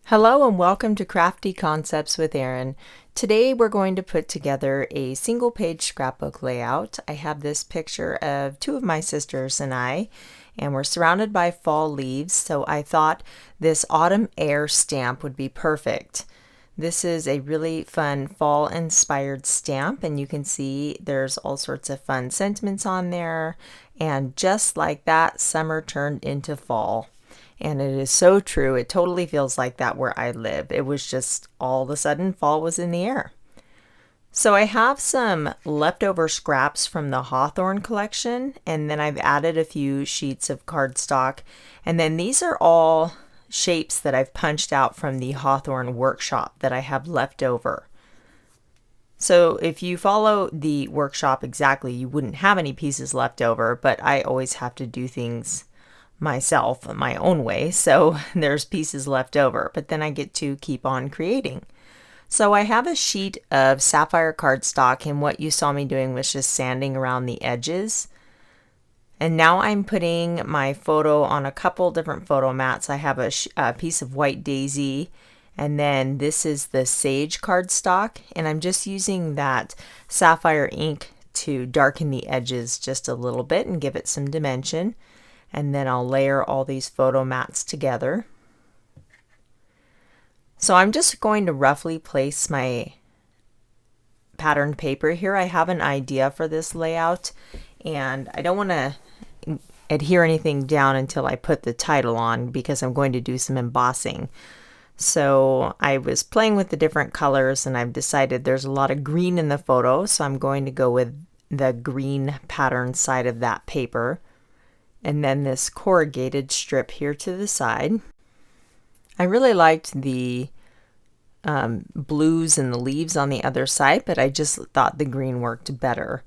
Hello and welcome to Crafty Concepts with Erin. Today we're going to put together a single page scrapbook layout. I have this picture of two of my sisters and I, and we're surrounded by fall leaves, so I thought this autumn air stamp would be perfect. This is a really fun fall inspired stamp, and you can see there's all sorts of fun sentiments on there, and just like that, summer turned into fall. And it is so true. It totally feels like that where I live. It was just all of a sudden fall was in the air. So I have some leftover scraps from the Hawthorne collection, and then I've added a few sheets of cardstock. And then these are all shapes that I've punched out from the Hawthorne workshop that I have left over. So if you follow the workshop exactly, you wouldn't have any pieces left over, but I always have to do things myself my own way, so there's pieces left over, but then I get to keep on creating. So I have a sheet of sapphire cardstock, and what you saw me doing was just sanding around the edges. And now I'm putting my photo on a couple different photo mats. I have a piece of white daisy, and then this is the sage cardstock, and I'm just using that sapphire ink to darken the edges just a little bit and give it some dimension. And then I'll layer all these photo mats together. So I'm just going to roughly place my patterned paper here. I have an idea for this layout, and I don't want to adhere anything down until I put the title on because I'm going to do some embossing. So I was playing with the different colors, and I've decided there's a lot of green in the photo, so I'm going to go with the green pattern side of that paper. And then this corrugated strip here to the side. I really liked the blues and the leaves on the other side, but I just thought the green worked better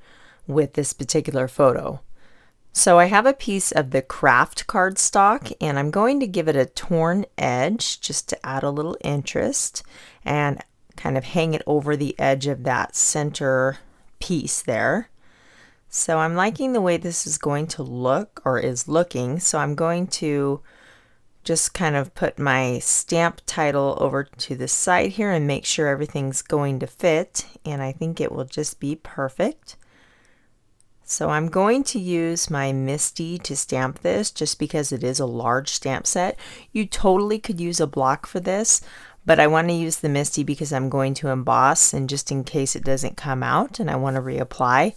with this particular photo. So I have a piece of the craft cardstock, and I'm going to give it a torn edge just to add a little interest and kind of hang it over the edge of that center piece there. So I'm liking the way this is going to look, or is looking, so I'm going to just kind of put my stamp title over to the side here and make sure everything's going to fit, and I think it will just be perfect. So I'm going to use my Misty to stamp this just because it is a large stamp set. You totally could use a block for this, but I want to use the Misty because I'm going to emboss, and just in case it doesn't come out and I want to reapply.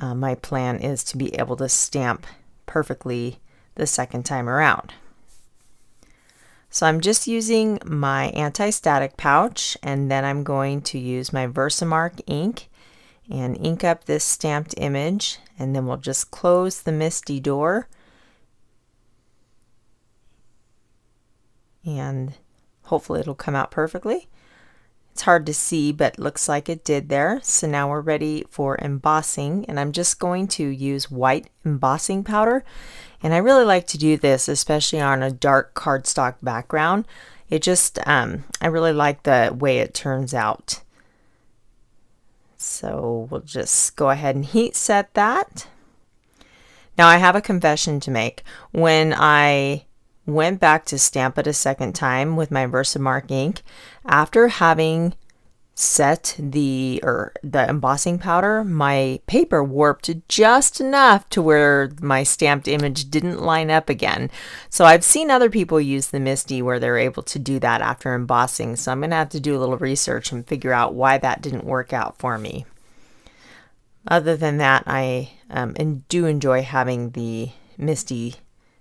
My plan is to be able to stamp perfectly the second time around. So I'm just using my anti-static pouch, and then I'm going to use my Versamark ink and ink up this stamped image, and then we'll just close the Misty door, and hopefully it'll come out perfectly. It's hard to see, but looks like it did there. So now we're ready for embossing, and I'm just going to use white embossing powder. And I really like to do this, especially on a dark cardstock background. It just, I really like the way it turns out. So we'll just go ahead and heat set that. Now I have a confession to make. When I went back to stamp it a second time with my Versamark ink, after having set the embossing powder, my paper warped just enough to where my stamped image didn't line up again. So I've seen other people use the Misty where they're able to do that after embossing, so I'm going to have to do a little research and figure out why that didn't work out for me. Other than that, I do enjoy having the Misty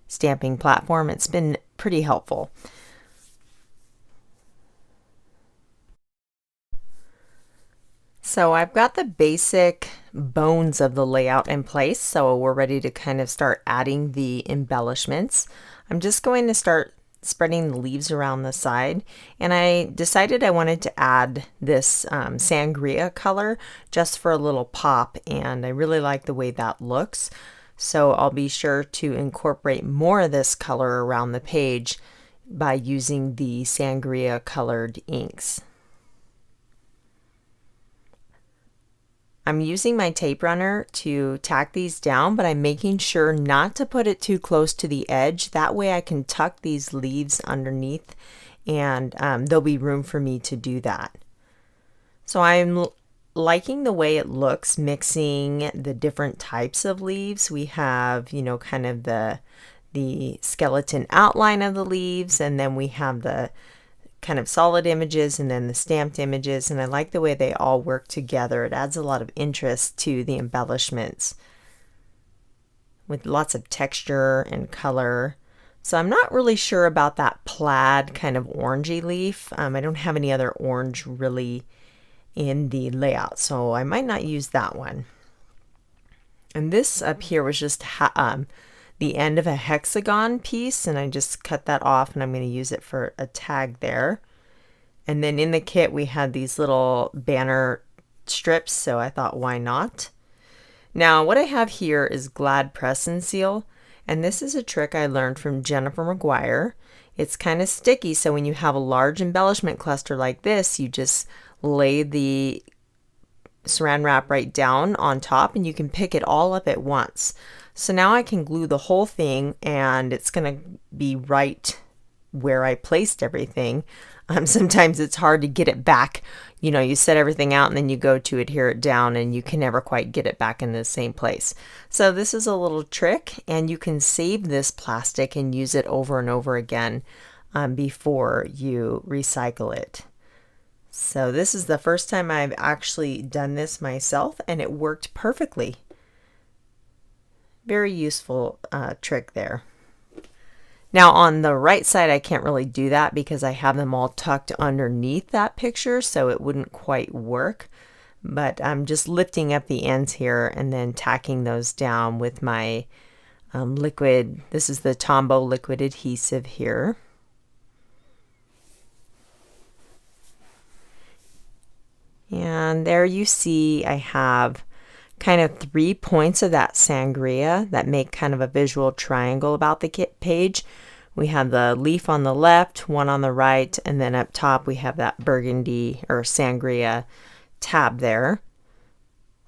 stamping platform. It's been pretty helpful. So I've got the basic bones of the layout in place, so we're ready to kind of start adding the embellishments. I'm just going to start spreading the leaves around the side, and I decided I wanted to add this sangria color just for a little pop, and I really like the way that looks. So I'll be sure to incorporate more of this color around the page by using the sangria colored inks. I'm using my tape runner to tack these down, but I'm making sure not to put it too close to the edge. That way I can tuck these leaves underneath and there'll be room for me to do that. So I'm liking the way it looks, mixing the different types of leaves. We have, you know, kind of the skeleton outline of the leaves, and then we have the kind of solid images and then the stamped images, and I like the way they all work together. It adds a lot of interest to the embellishments with lots of texture and color. So I'm not really sure about that plaid kind of orangey leaf. I don't have any other orange really in the layout, so I might not use that one. And this up here was just the end of a hexagon piece, and I just cut that off, and I'm going to use it for a tag there. And then in the kit we had these little banner strips, so I thought, why not? Now what I have here is Glad Press and Seal, and this is a trick I learned from Jennifer McGuire. It's kind of sticky, so when you have a large embellishment cluster like this, you just lay the saran wrap right down on top, and you can pick it all up at once. So now I can glue the whole thing, and it's going to be right where I placed everything. Sometimes it's hard to get it back. You know, you set everything out and then you go to adhere it down and you can never quite get it back in the same place. So this is a little trick, and you can save this plastic and use it over and over again before you recycle it. So this is the first time I've actually done this myself, and it worked perfectly. Very useful trick there. Now on the right side I can't really do that because I have them all tucked underneath that picture, so it wouldn't quite work. But I'm just lifting up the ends here and then tacking those down with my liquid. This is the Tombow liquid adhesive here. And there you see I have kind of 3 points of that sangria that make kind of a visual triangle about the kit page. We have the leaf on the left, one on the right, and then up top we have that burgundy or sangria tab there.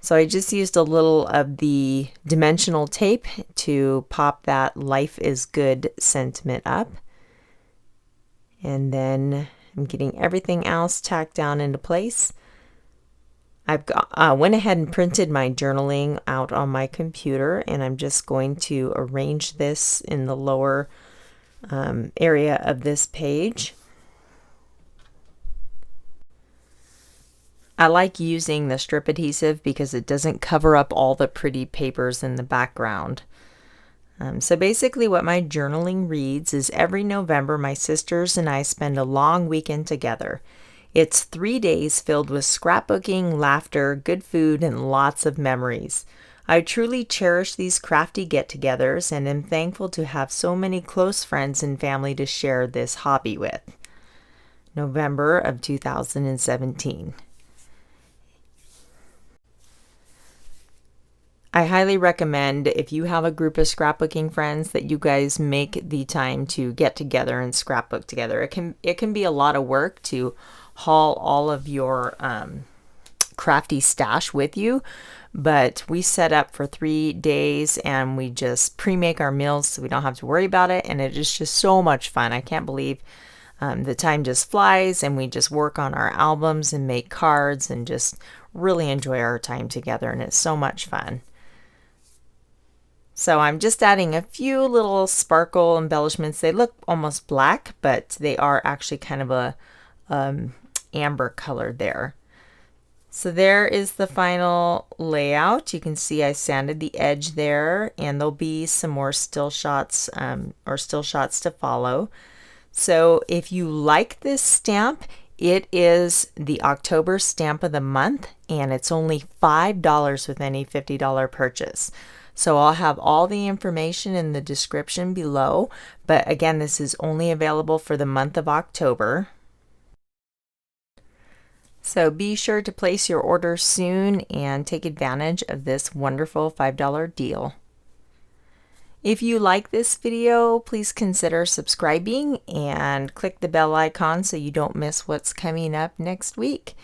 So I just used a little of the dimensional tape to pop that Life is Good sentiment up. And then I'm getting everything else tacked down into place. I've went ahead and printed my journaling out on my computer, and I'm just going to arrange this in the lower area of this page. I like using the strip adhesive because it doesn't cover up all the pretty papers in the background. So basically what my journaling reads is, every November my sisters and I spend a long weekend together. It's 3 days filled with scrapbooking, laughter, good food, and lots of memories. I truly cherish these crafty get-togethers and am thankful to have so many close friends and family to share this hobby with. November of 2017. I highly recommend, if you have a group of scrapbooking friends, that you guys make the time to get together and scrapbook together. It can be a lot of work to haul all of your crafty stash with you, but we set up for 3 days and we just pre-make our meals so we don't have to worry about it, and it is just so much fun. I can't believe the time just flies, and we just work on our albums and make cards and just really enjoy our time together, and it's so much fun. So I'm just adding a few little sparkle embellishments. They look almost black, but they are actually kind of a amber color there. So there is the final layout. You can see I sanded the edge there, and there'll be some more still shots to follow. So if you like this stamp, it is the October stamp of the month, and it's only $5 with any $50 purchase. So I'll have all the information in the description below, but again, this is only available for the month of October. So be sure to place your order soon and take advantage of this wonderful $5 deal. If you like this video, please consider subscribing and click the bell icon so you don't miss what's coming up next week.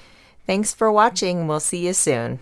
Thanks for watching. We'll see you soon.